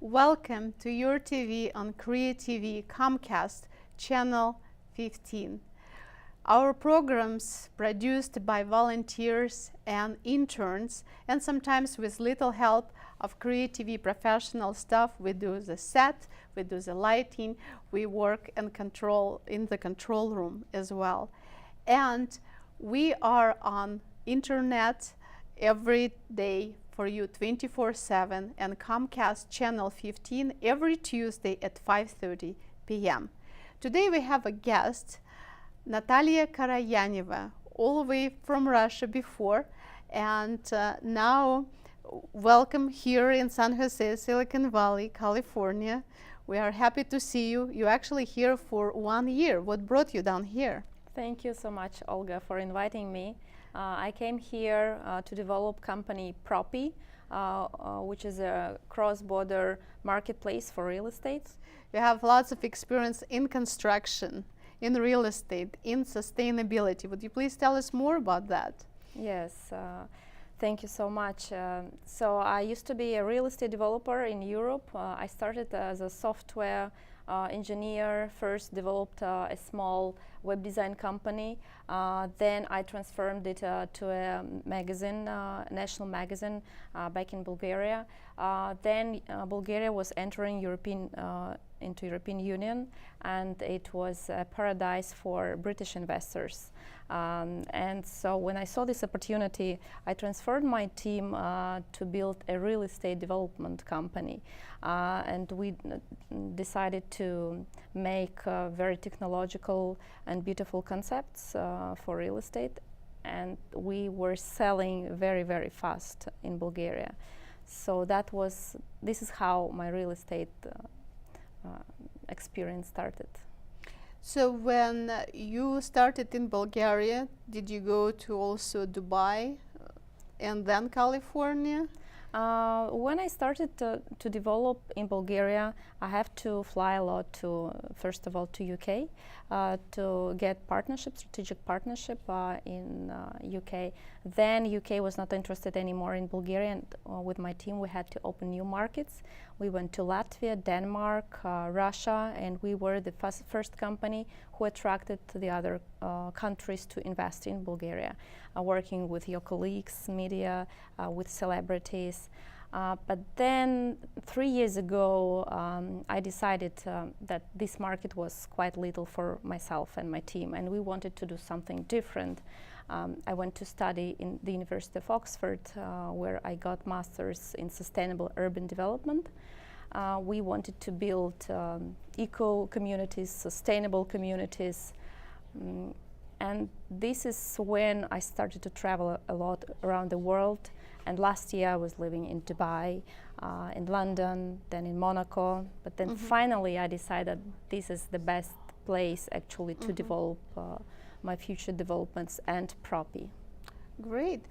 Welcome to YourTV on TV Comcast channel 15. Our programs produced by volunteers and interns, and sometimes with little help of TV professional staff. We do the set, we do the lighting, we work and control in the control room as well. And we are on internet every day for you 24/7 and Comcast channel 15 every Tuesday at 5:30 p.m. Today we have a guest, Natalie Karayaneva, all the way from Russia before, and now welcome here in San Jose, Silicon Valley, California. We are happy to see you. You're actually here for 1 year. What brought you down here? Thank you so much, Olga, for inviting me. I came here to develop company Propy, which is a cross-border marketplace for real estate. You have lots of experience in construction, in real estate, in sustainability. Would you please tell us more about that? Yes, thank you so much. So I used to be a real estate developer in Europe. I started as a software engineer, first developed a small web design company. Then I transformed it to a magazine, national magazine back in Bulgaria. Then Bulgaria was entering into European Union, and it was a paradise for British investors. And so when I saw this opportunity, I transferred my team to build a real estate development company. And we decided to make very technological and beautiful concepts for real estate. And we were selling very, very fast in Bulgaria. So this is how my real estate experience started. So when you started in Bulgaria, did you go to also Dubai and then California? When I started to develop in Bulgaria, I have to fly a lot first of all to UK to get strategic partnership in UK. Then UK was not interested anymore in Bulgaria, and with my team we had to open new markets. We went to Latvia, Denmark, Russia, and we were the first company who attracted the other countries to invest in Bulgaria, working with your colleagues, media, with celebrities. But then 3 years ago, I decided that this market was quite little for myself and my team, and we wanted to do something different. I went to study in the University of Oxford, where I got masters in sustainable urban development. We wanted to build eco communities, sustainable communities. And this is when I started to travel a lot around the world. And last year I was living in Dubai, in London, then in Monaco. But then finally I decided this is the best place actually to develop my future developments and Propy. Great.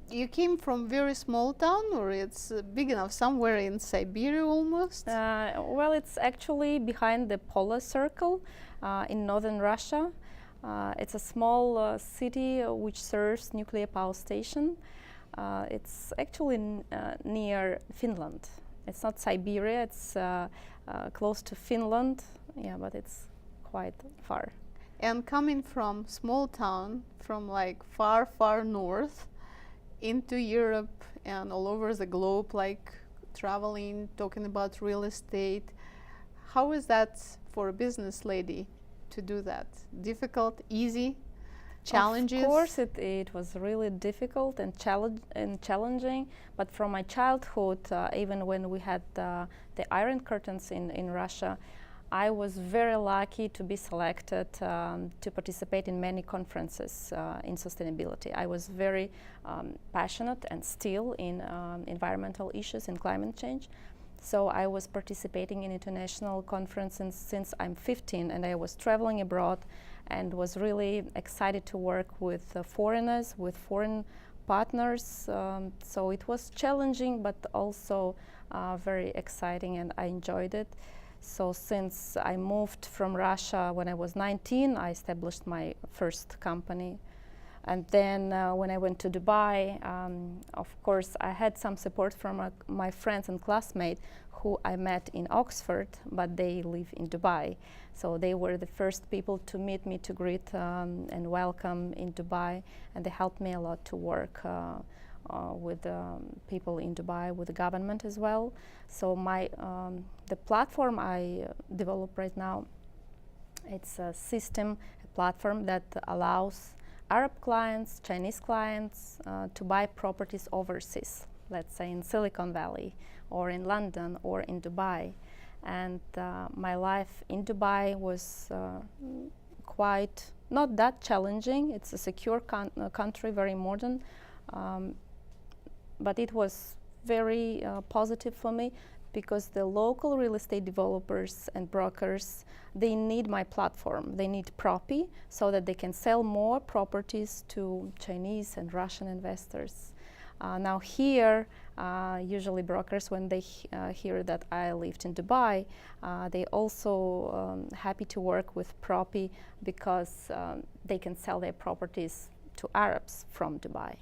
You came from very small town, or it's big enough, somewhere in Siberia almost? Well, it's actually behind the polar circle in northern Russia. It's a small city which serves nuclear power station. It's actually near Finland. It's not Siberia, it's close to Finland, yeah, but it's quite far. And coming from small town, from like far, far north into Europe and all over the globe, like traveling, talking about real estate, how is that for a business lady to do that? Difficult, easy? Challenges? Of course, it was really difficult and challenging. But from my childhood, even when we had the Iron Curtains in Russia, I was very lucky to be selected to participate in many conferences in sustainability. I was very passionate and still in environmental issues and climate change. So I was participating in international conferences since I'm 15, and I was traveling abroad and was really excited to work with foreigners, with foreign partners. So it was challenging, but also very exciting, and I enjoyed it. So since I moved from Russia when I was 19, I established my first company. And then when I went to Dubai, of course, I had some support from my friends and classmates who I met in Oxford, but they live in Dubai. So they were the first people to meet me, to greet and welcome in Dubai, and they helped me a lot to work with people in Dubai, with the government as well. So the platform I develop right now, it's a system, a platform that allows Arab clients, Chinese clients to buy properties overseas, let's say in Silicon Valley or in London or in Dubai. And my life in Dubai was quite not that challenging. It's a secure country, very modern, but it was very positive for me, because the local real estate developers and brokers, they need my platform. They need Propy so that they can sell more properties to Chinese and Russian investors. Now here, usually brokers, when they hear that I lived in Dubai, they also happy to work with Propy, because they can sell their properties to Arabs from Dubai.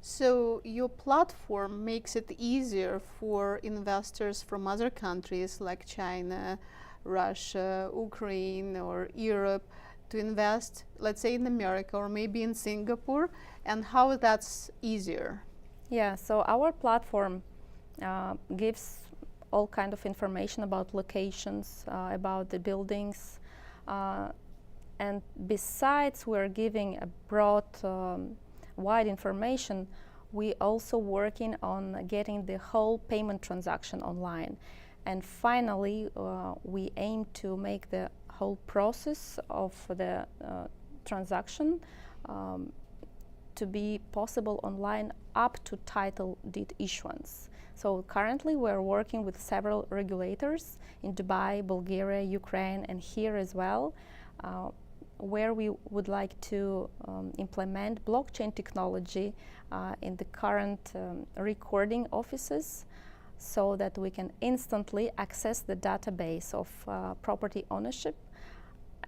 So your platform makes it easier for investors from other countries like China, Russia, Ukraine, or Europe to invest, let's say in America or maybe in Singapore, and how that's easier? Yeah, so our platform gives all kind of information about locations, about the buildings, and besides we're giving a broad wide information, we also working on getting the whole payment transaction online. And finally, we aim to make the whole process of the transaction to be possible online up to title deed issuance. So currently we're working with several regulators in Dubai, Bulgaria, Ukraine, and here as well, where we would like to implement blockchain technology in the current recording offices, so that we can instantly access the database of property ownership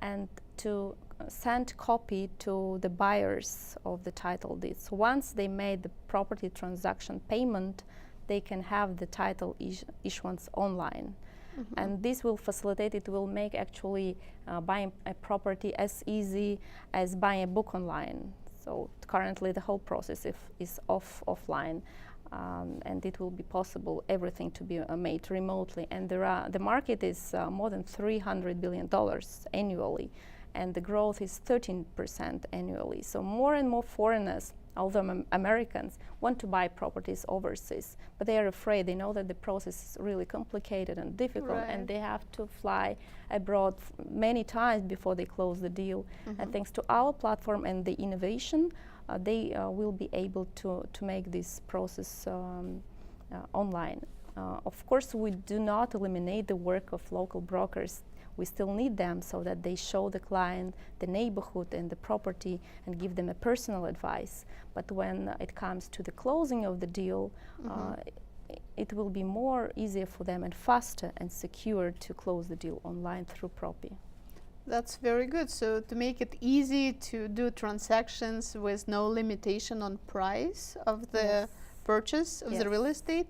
and to send copy to the buyers of the title deeds. Once they made the property transaction payment, they can have the title issuance online. Mm-hmm. And this will facilitate, it will make actually buying a property as easy as buying a book online. So currently the whole process is offline, and it will be possible everything to be made remotely. And the market is more than $300 billion annually, and the growth is 13% annually. So more and more foreigners, although Americans, want to buy properties overseas, but they are afraid. They know that the process is really complicated and difficult, right, and they have to fly abroad many times before they close the deal. Mm-hmm. And thanks to our platform and the innovation, they will be able to make this process online. Of course, we do not eliminate the work of local brokers. We still need them so that they show the client the neighborhood and the property and give them a personal advice. But when it comes to the closing of the deal, mm-hmm, it will be more easier for them and faster and secure to close the deal online through Propy. That's very good. So to make it easy to do transactions with no limitation on price of the yes, purchase of yes, the real estate,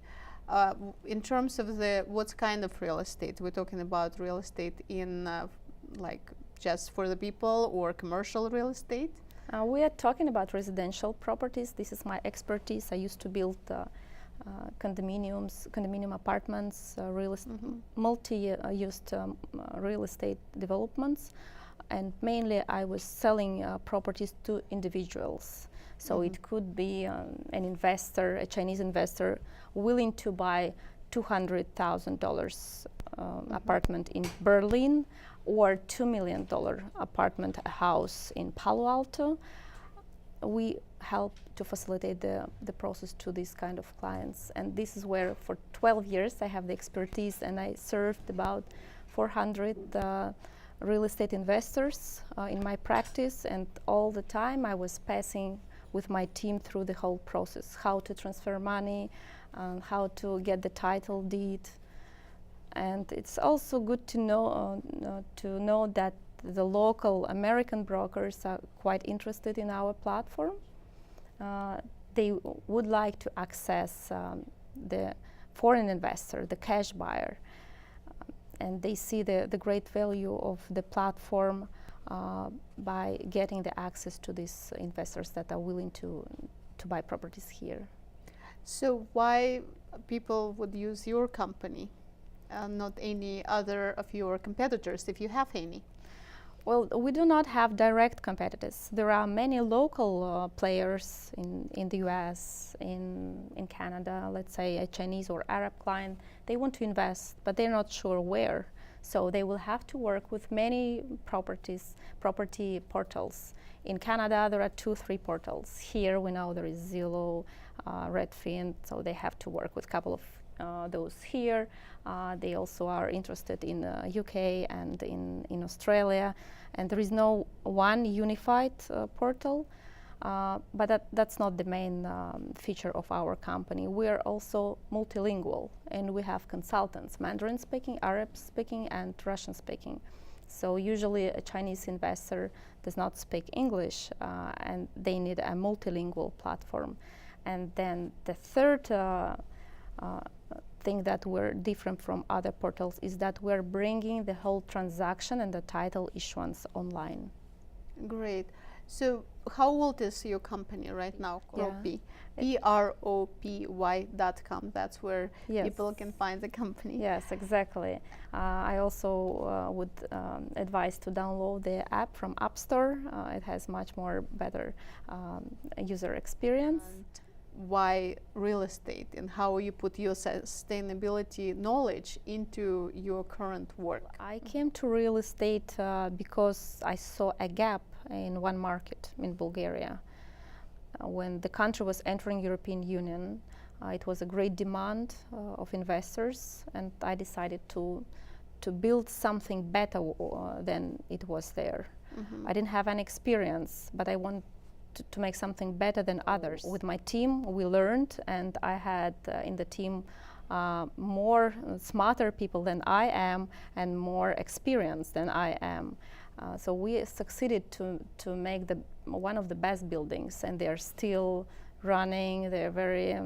in terms of what kind of real estate? We're talking about real estate in like just for the people, or commercial real estate? We are talking about residential properties. This is my expertise. I used to build condominium apartments, mm-hmm, multi-used real estate developments, and mainly I was selling properties to individuals. So mm-hmm, it could be an investor, a Chinese investor, willing to buy $200,000 mm-hmm, apartment in Berlin, or $2 million apartment house in Palo Alto. We help to facilitate the process to these kind of clients. And this is where for 12 years I have the expertise, and I served about 400 real estate investors in my practice, and all the time I was passing with my team through the whole process, how to transfer money, how to get the title deed. And it's also good to know that the local American brokers are quite interested in our platform. They would like to access the foreign investor, the cash buyer, and they see the great value of the platform by getting the access to these investors that are willing to buy properties here. So why people would use your company and not any other of your competitors, if you have any? Well, we do not have direct competitors. There are many local players in the US, in Canada, let's say a Chinese or Arab client. They want to invest, but they're not sure where. So they will have to work with many property portals. In Canada, there are 2-3 portals. Here we know there is Zillow, Redfin, so they have to work with a couple of those here. They also are interested in UK and in Australia, and there is no one unified portal, but that's not the main feature of our company. We are also multilingual, and we have consultants, Mandarin speaking, Arab speaking, and Russian speaking. So usually a Chinese investor does not speak English, and they need a multilingual platform. And then the third thing that we're different from other portals is that we're bringing the whole transaction and the title issuance online. Great. So how old is your company right now, Propy? Yeah. Propy.com. That's where people can find the company. Yes, exactly. I also would advise to download the app from App Store. It has much more better user experience. And why real estate, and how you put your sustainability knowledge into your current work? I came to real estate because I saw a gap in one market in Bulgaria. When the country was entering European Union, it was a great demand of investors, and I decided to build something better than it was there. Mm-hmm. I didn't have any experience, but I wanted to make something better than others. With my team, we learned, and I had in the team more smarter people than I am and more experienced than I am. So we succeeded to make one of the best buildings, and they're still running. They're very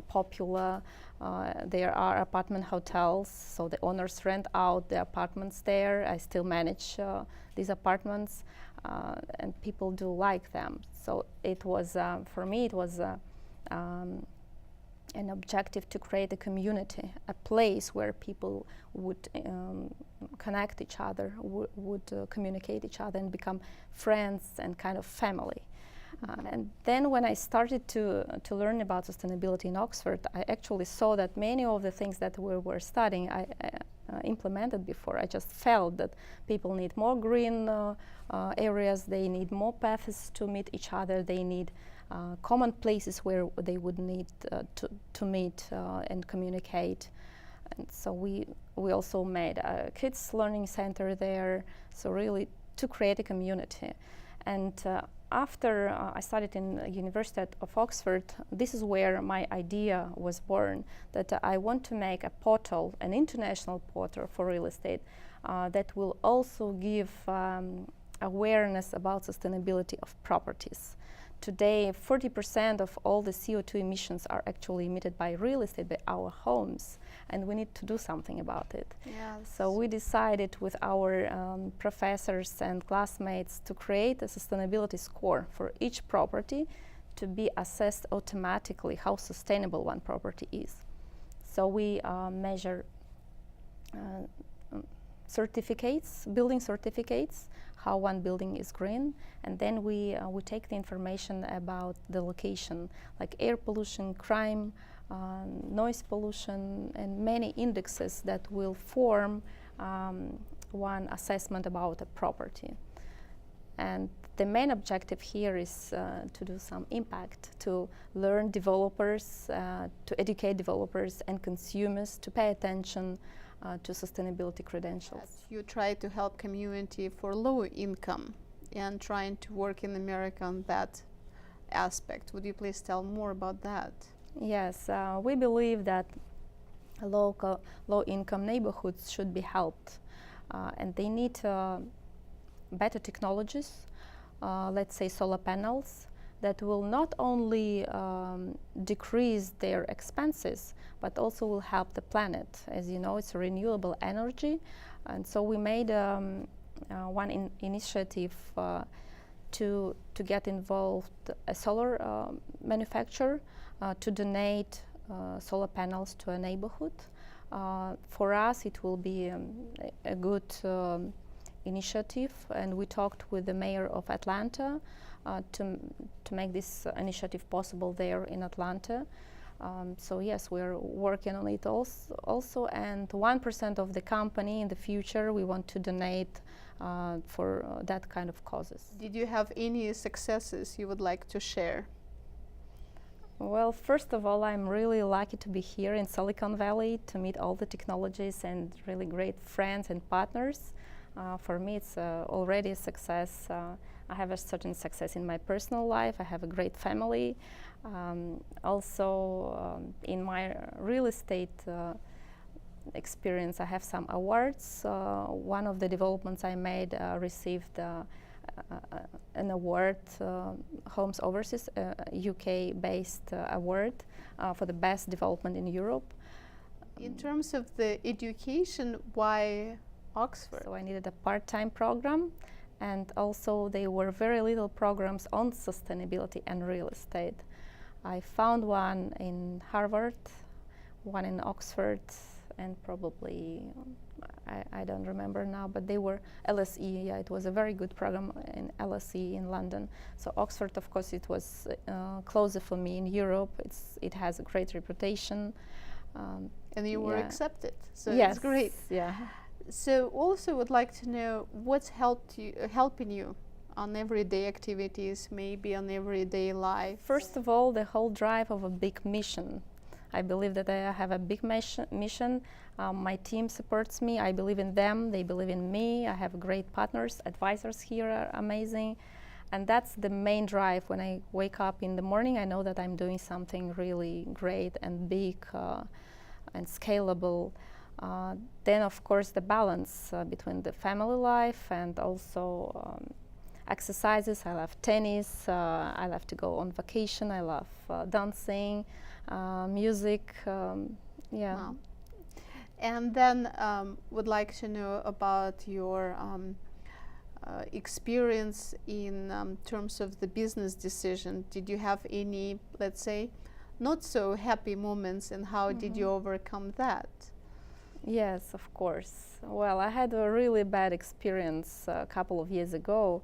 popular. There are apartment hotels, so the owners rent out the apartments there. I still manage these apartments, and people do like them. So it was, for me, it was an objective to create a community, a place where people would connect each other, would communicate each other and become friends and kind of family. And then when I started to learn about sustainability in Oxford, I actually saw that many of the things that we were studying I implemented before. I just felt that people need more green areas, they need more paths to meet each other, they need common places where they would need to meet and communicate. And so we also made a kids learning center there, so really to create a community. And after I studied in the University of Oxford, this is where my idea was born, that I want to make a portal, an international portal for real estate that will also give awareness about sustainability of properties. Today, 40% of all the CO2 emissions are actually emitted by real estate, by our homes, and we need to do something about it. Yes. So we decided with our professors and classmates to create a sustainability score for each property to be assessed automatically how sustainable one property is. So we measure certificates, building certificates, how one building is green, and then we take the information about the location, like air pollution, crime, noise pollution, and many indexes that will form one assessment about a property. And the main objective here is to do some impact, to learn developers, to educate developers and consumers to pay attention to sustainability credentials. You try to help community for low income and trying to work in America on that aspect. Would you please tell more about that? Yes, we believe that low-income neighborhoods should be helped, and they need better technologies, let's say solar panels, that will not only decrease their expenses, but also will help the planet. As you know, it's a renewable energy, and so we made one initiative to get involved a solar manufacturer to donate solar panels to a neighborhood. For us, it will be a good initiative, and we talked with the mayor of Atlanta to make this initiative possible there in Atlanta. So yes, we're working on it also, and 1% of the company in the future we want to donate for that kind of causes. Did you have any successes you would like to share? Well, first of all, I'm really lucky to be here in Silicon Valley to meet all the technologies and really great friends and partners. For me, it's already a success. I have a certain success in my personal life. I have a great family. Also, in my real estate experience, I have some awards. One of the developments I made received an award, Homes Overseas, UK-based award for the best development in Europe. In terms of the education, why Oxford? So I needed a part-time program, and also there were very little programs on sustainability and real estate. I found one in Harvard, one in Oxford, and probably I don't remember now, but they were LSE. Yeah, it was a very good program in LSE in London. So Oxford, of course, it was closer for me in Europe. It has a great reputation. And you were accepted, so yes, it's great. Yeah. So also would like to know what's helping you on everyday activities, maybe on everyday life. First of all, the whole drive of a big mission. I believe that I have a big mission. My team supports me. I believe in them. They believe in me. I have great partners. Advisors here are amazing. And that's the main drive. When I wake up in the morning, I know that I'm doing something really great and big and scalable. Then, of course, the balance between the family life and also exercises. I love tennis. I love to go on vacation. I love dancing, music. Yeah. Wow. And then would like to know about your experience in terms of the business decision. Did you have any, let's say, not so happy moments, and how did you overcome that? Yes, of course. Well, I had a really bad experience a couple of years ago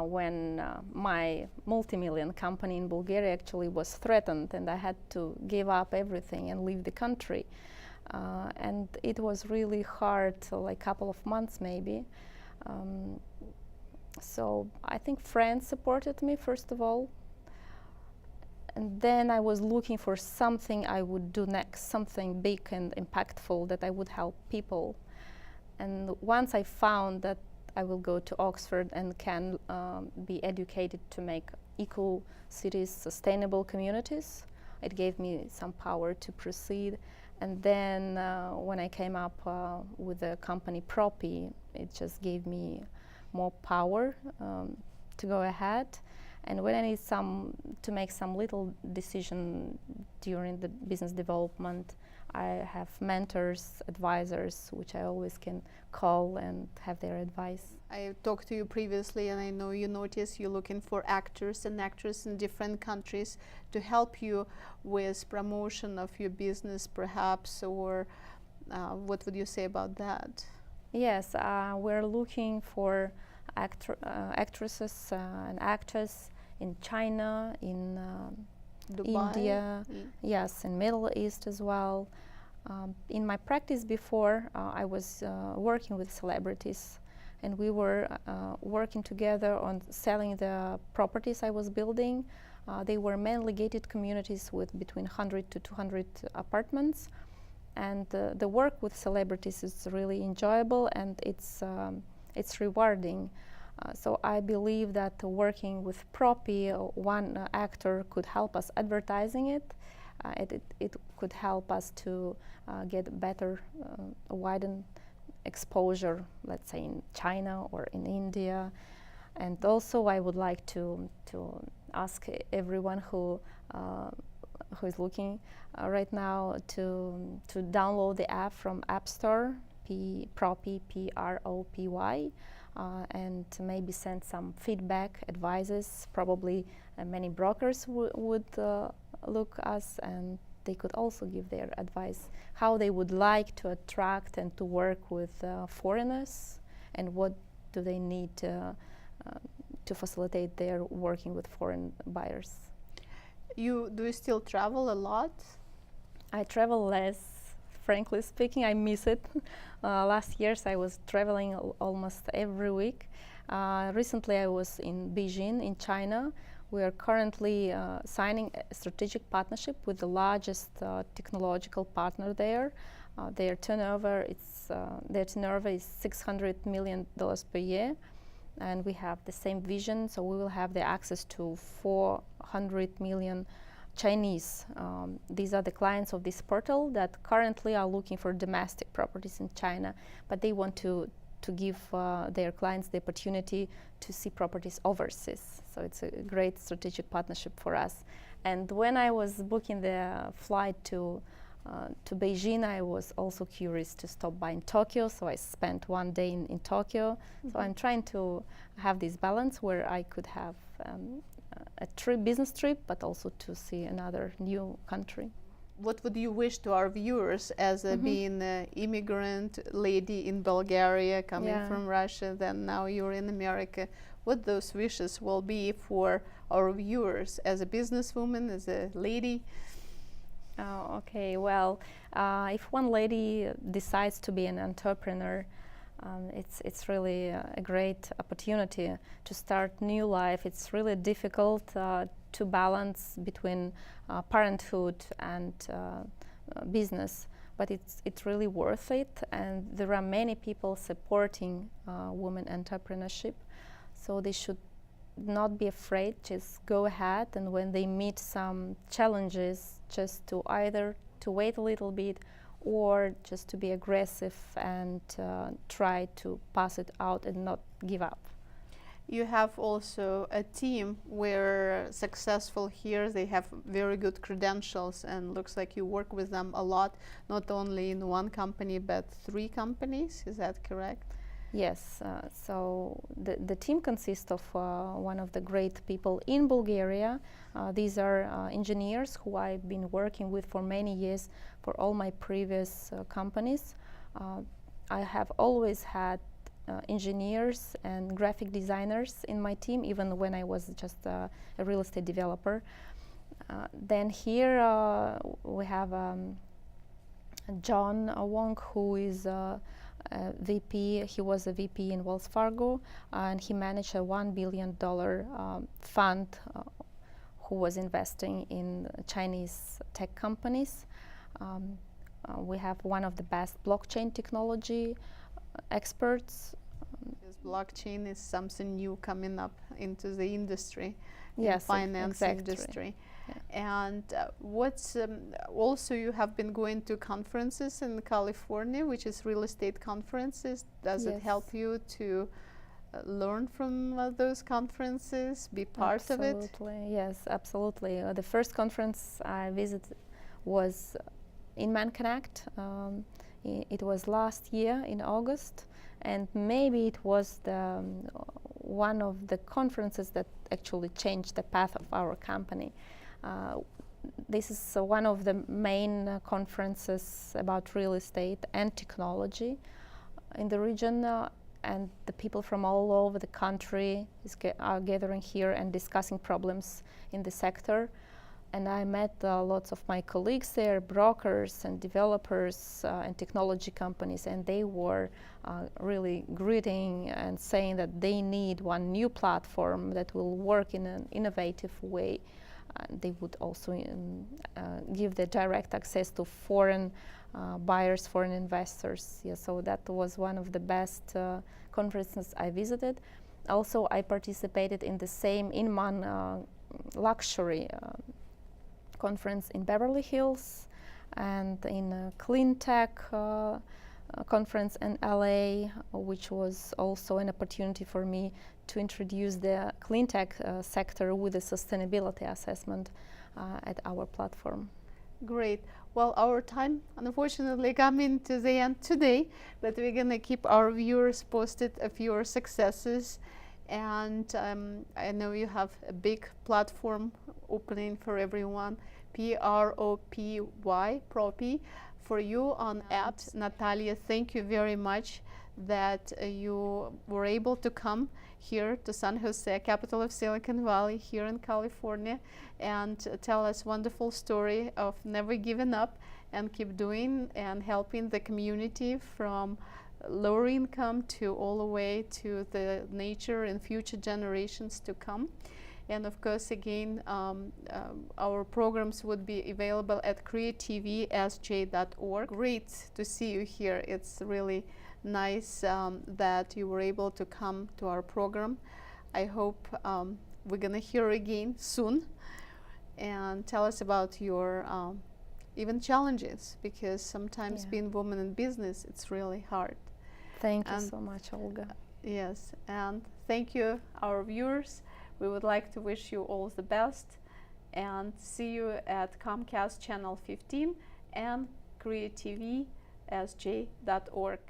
when my multi-million company in Bulgaria actually was threatened, and I had to give up everything and leave the country. And it was really hard, like a couple of months maybe. So I think friends supported me, first of all. And then I was looking for something I would do next, something big and impactful that I would help people. And once I found that I will go to Oxford and can be educated to make eco cities sustainable communities, it gave me some power to proceed. And then when I came up with the company Propy, it just gave me more power to go ahead. And when I need to make some little decision during the business development, I have mentors, advisors, which I always can call and have their advice. I talked to you previously, and I know you notice you're looking for actors and actresses in different countries to help you with promotion of your business, perhaps, or what would you say about that? Yes, we're looking for actresses and actors in China, in Dubai, India, yes, in Middle East as well. In my practice before, I was working with celebrities, and we were working together on selling the properties I was building. They were mainly gated communities with between 100 to 200 apartments, and the work with celebrities is really enjoyable, and it's rewarding. So I believe that working with Propy, one actor could help us advertising it. It could help us to get better, widen exposure, let's say in China or in India. And also I would like to ask everyone who is looking right now to download the app from App Store, Propy, Propy, and maybe send some feedback, advices. Probably many brokers would look us, and they could also give their advice how they would like to attract and to work with foreigners, and what do they need to facilitate their working with foreign buyers. Do you still travel a lot? I travel less, frankly speaking. I miss it. Last years I was traveling almost every week. Recently I was in Beijing in China. We are currently signing a strategic partnership with the largest technological partner there. Their turnover is $600 million per year, and we have the same vision. So we will have the access to 400 million Chinese. These are the clients of this portal that currently are looking for domestic properties in China, but they want to give their clients the opportunity to see properties overseas. So it's a great strategic partnership for us. And when I was booking the flight to Beijing, I was also curious to stop by in Tokyo, so I spent one day in Tokyo. Mm-hmm. So I'm trying to have this balance where I could have a business trip, but also to see another new country. What would you wish to our viewers as being an immigrant lady in Bulgaria, coming from Russia, then now you're in America? What those wishes will be for our viewers as a businesswoman, as a lady? Oh, okay. Well, if one lady decides to be an entrepreneur, it's really a great opportunity to start new life. It's really difficult to balance between parenthood and business, but it's really worth it, and there are many people supporting women entrepreneurship, so they should not be afraid. Just go ahead, and when they meet some challenges, just to either to wait a little bit or just to be aggressive and try to pass it out and not give up. You have also a team where successful here, they have very good credentials, and looks like you work with them a lot, not only in one company but 3 companies. Is that correct? Yes, so the team consists of one of the great people in Bulgaria. These are engineers who I've been working with for many years for all my previous companies. I have always had engineers and graphic designers in my team, even when I was just a real estate developer. Then here we have John Wong, who is VP. He was a VP in Wells Fargo, and he managed a $1 billion fund who was investing in Chinese tech companies. We have one of the best blockchain technology experts. Because blockchain is something new coming up into the industry, yes, finance industry. Yeah. And what's also, you have been going to conferences in California, which is real estate conferences. Does it help you to learn from those conferences, be part of it? Absolutely, yes, absolutely. The first conference I visited was in ManConnect. It was last year in August, and maybe it was one of the conferences that actually changed the path of our company. This is one of the main conferences about real estate and technology in the region, and the people from all over the country are gathering here and discussing problems in the sector. And I met lots of my colleagues there, brokers and developers and technology companies, and they were really greeting and saying that they need one new platform that will work in an innovative way. They would also give the direct access to foreign buyers, foreign investors. Yeah, so that was one of the best conferences I visited. Also, I participated in the same Inman luxury conference in Beverly Hills, and in clean tech conference in LA, which was also an opportunity for me to introduce the clean tech sector with a sustainability assessment at our platform. Great. Well, our time unfortunately coming to the end today, but we're gonna keep our viewers posted of your successes. And I know you have a big platform opening for everyone, Propy, Propy, for you on at Natalia. Thank you very much that you were able to come here to San Jose, capital of Silicon Valley, here in California, and tell us wonderful story of never giving up and keep doing and helping the community from lower income to all the way to the nature and future generations to come. And of course, again, our programs would be available at createtvsj.org. Great to see you here. It's really nice that you were able to come to our program. I hope we're gonna hear again soon, and tell us about your even challenges, because sometimes being woman in business, it's really hard. Thank you so much, Olga. Yes, and thank you, our viewers. We would like to wish you all the best, and see you at Comcast Channel 15 and createtvsj.org.